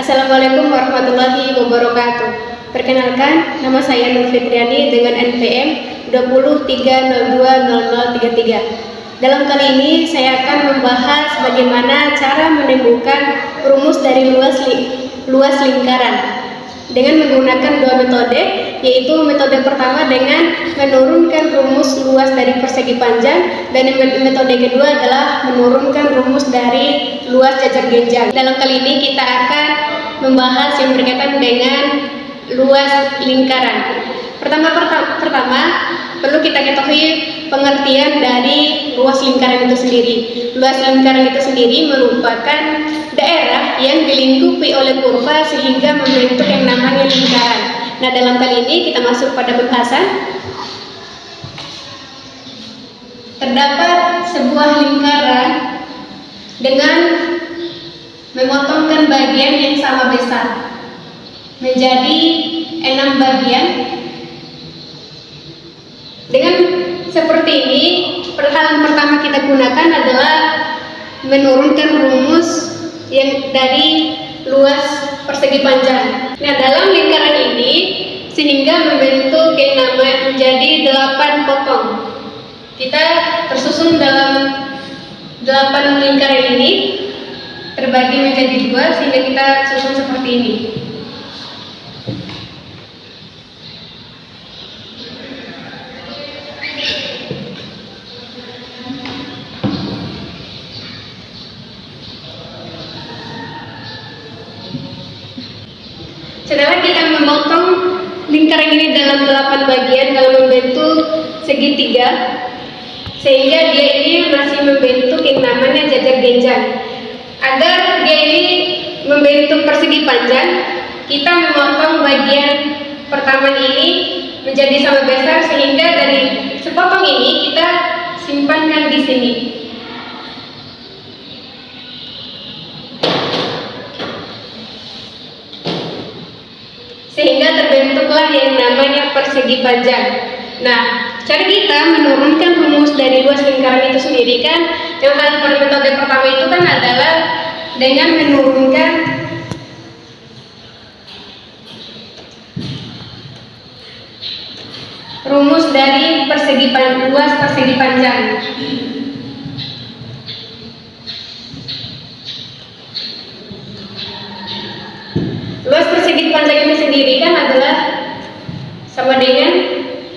Assalamualaikum warahmatullahi wabarakatuh. Perkenalkan, nama saya Nur Fitriani dengan NPM 20302033. Dalam kali ini saya akan membahas bagaimana cara menemukan rumus dari luas lingkaran dengan menggunakan dua metode, yaitu metode pertama dengan menurunkan rumus luas dari persegi panjang, dan metode kedua adalah menurunkan rumus dari luas jajar genjang. Dalam kali ini kita akan membahas yang berkaitan dengan luas lingkaran. Pertama perlu kita ketahui pengertian dari luas lingkaran itu sendiri. Luas lingkaran itu sendiri merupakan daerah yang dilingkupi oleh kurva sehingga membentuk yang namanya lingkaran. Nah, dalam kali ini kita masuk pada pembahasan. Terdapat sebuah lingkaran dengan memotongkan bagian yang sama besar menjadi 6 bagian. Dengan seperti ini, hal pertama kita gunakan adalah menurunkan rumus yang dari luas persegi panjang. Nah, dalam lingkaran ini sehingga membentuk yang namanya menjadi 8 potong. Kita tersusun dalam 8 lingkaran ini terbagi menjadi 2 sehingga kita susun seperti ini. Setelah kita memotong lingkaran ini dalam 8 bagian dalam membentuk segitiga, sehingga dia ini masih membentuk yang namanya jajar genjang. Agar dia ini membentuk persegi panjang, kita memotong bagian pertama ini menjadi sama besar, sehingga dari sepotong ini kita simpankan di sini. Sehingga terbentuklah yang namanya persegi panjang. Nah, cara kita menurunkan rumus dari luas lingkaran itu sendiri kan, yang hal metode pertama itu kan adalah dengan menurunkan rumus dari luas persegi panjang. Luas persegi panjang ini sendiri kan adalah sama dengan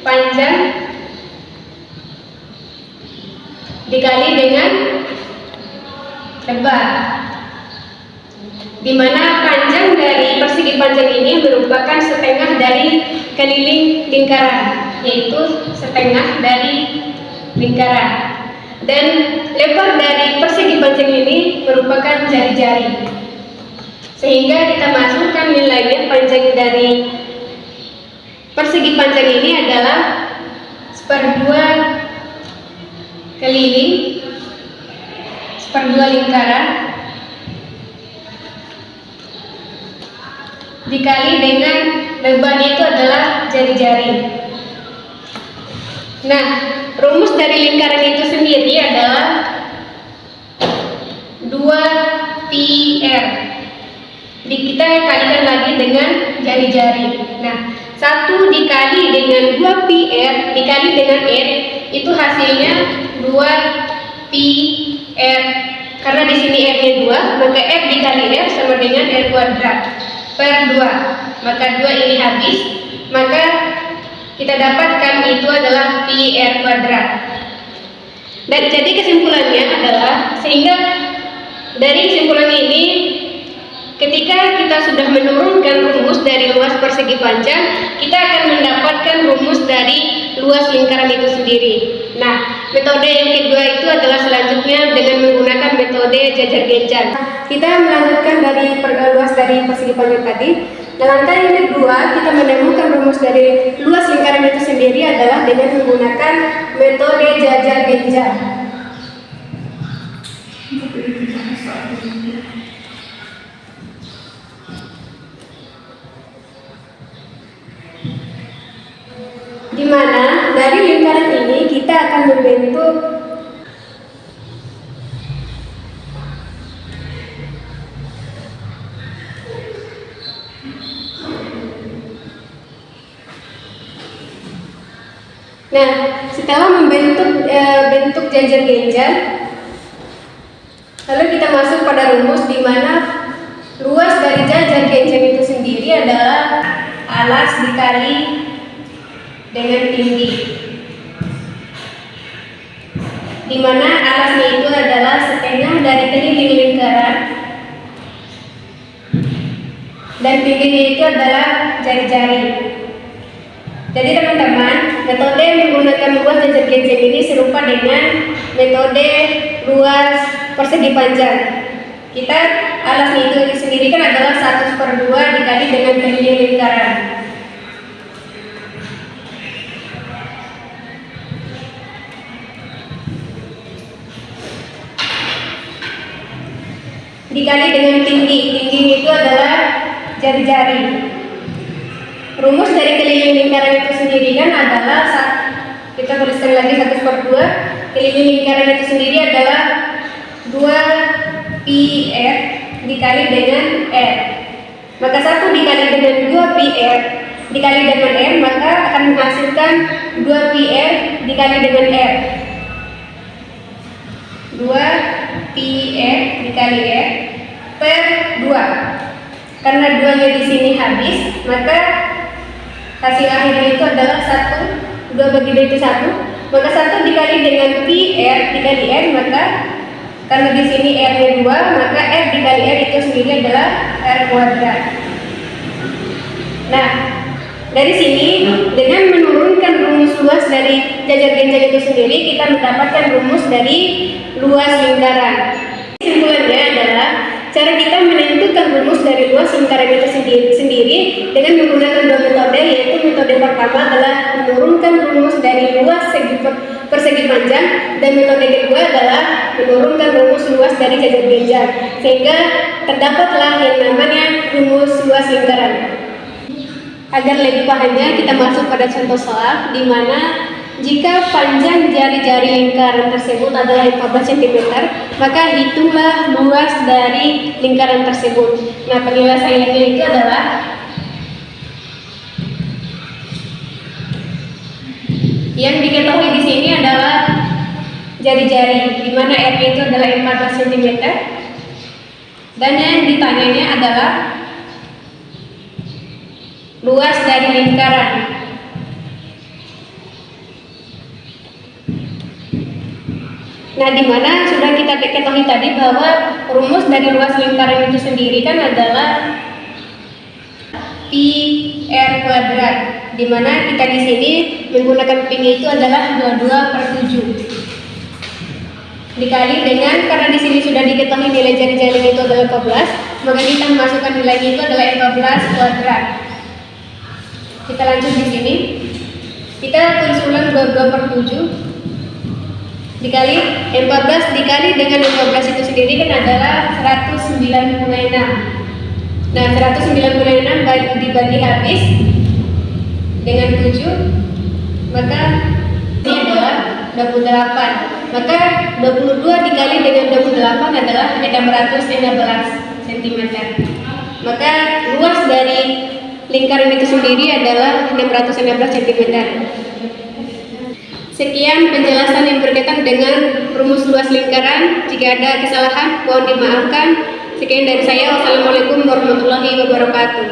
panjang dikali dengan lebar, di mana panjang dari persegi panjang ini merupakan setengah dari keliling lingkaran, yaitu setengah dari lingkaran, dan lebar dari persegi panjang ini merupakan jari-jari. Sehingga kita masukkan nilainya panjang dari persegi panjang ini adalah 1/2 keliling 1/2 lingkaran dikali dengan lebarnya itu adalah jari-jari. Nah, rumus dari lingkaran itu sendiri adalah 2πr. Kita kalikan lagi dengan jari-jari. Nah, 1 dikali dengan 2πr dikali dengan r, itu hasilnya 2πr. Karena di sini r-nya 2, maka r dikali r sama dengan r kuadrat per 2. Maka 2 ini habis, maka kita dapatkan itu adalah πr kuadrat. Dan jadi kesimpulannya adalah, sehingga dari kesimpulan ini, ketika kita sudah menurunkan rumus dari luas persegi panjang, kita akan mendapatkan rumus dari luas lingkaran itu sendiri. Nah, metode yang kedua itu adalah selanjutnya dengan menggunakan metode jajar genjang. Kita melanjutkan dari luas dari persegi panjang tadi. Nah, langkah yang kedua, kita menemukan rumus dari luas lingkaran itu sendiri adalah dengan menggunakan metode jajar genjang. Di mana dari lingkaran ini kita akan membentuk Nah, setelah membentuk bentuk jajar genjang, lalu kita masuk pada rumus di mana luas dari jajar genjang itu sendiri adalah alas dikali dengan tinggi, di mana alasnya itu adalah setengah dari keliling lingkaran dan tingginya itu adalah jari-jari. Jadi teman-teman, metode menggunakan luas jajar genjang ini serupa dengan metode luas persegi panjang. Kita alasnya itu sendiri kan adalah 1/2 dikali dengan keliling lingkaran. Dikali dengan tinggi itu adalah jari-jari. Rumus dari keliling lingkaran itu sendiri kan adalah, kita tuliskan lagi 1/2, keliling lingkaran itu sendiri adalah 2πr dikali dengan r. Maka 1 dikali dengan 2πr dikali dengan r, maka akan menghasilkan 2πr dikali dengan r. 2πr dikali r per 2. Karena 2-nya di sini habis, maka hasil akhirnya itu adalah 1, 2 bagi 2 itu 1, maka 1 dikali dengan πr dikali r, maka karena di sini r-nya 2, maka r dikali r itu sendiri adalah r kuadrat. Nah, dari sini dengan menurunkan rumus luas dari jajar genjang itu sendiri, kita mendapatkan rumus dari luas lingkaran. Kesimpulannya adalah cara kita menentukan rumus dari luas lingkaran itu sendiri dengan menggunakan dua metode, yaitu metode pertama adalah menurunkan rumus dari luas persegi panjang, dan metode kedua adalah menurunkan rumus luas dari jajar genjang, sehingga terdapatlah yang namanya rumus luas lingkaran. Agar lebih pahamnya, kita masuk pada contoh soal di mana jika panjang jari-jari lingkaran tersebut adalah 14 cm, maka hitunglah luas dari lingkaran tersebut. Nah, penjelasannya itu adalah yang diketahui di sini adalah jari-jari, di mana R itu adalah 14 cm, dan yang ditanyanya adalah luas dari lingkaran. Nah, di mana sudah kita ketahui tadi bahwa rumus dari luas lingkaran itu sendiri kan adalah pi r kuadrat, di mana kita di sini menggunakan pi-nya itu adalah 22/7 dikali dengan, karena di sini sudah diketahui nilai jari-jarinya itu adalah 14, maka kita memasukkan nilainya itu adalah 14 kuadrat. Kita lanjut di sini. Kita tulis ulang 22/7 dikali 14 dikali dengan 15 itu sendiri kan adalah 196. Nah, 196 dibagi habis dengan 7, maka ini adalah 28. Maka 22 dikali dengan 28 adalah 616 cm. Maka luas dari lingkaran itu sendiri adalah 616 cm. Sekian penjelasan yang berkaitan dengan rumus luas lingkaran. Jika ada kesalahan, mohon dimaafkan. Sekian dari saya. Wassalamualaikum warahmatullahi wabarakatuh.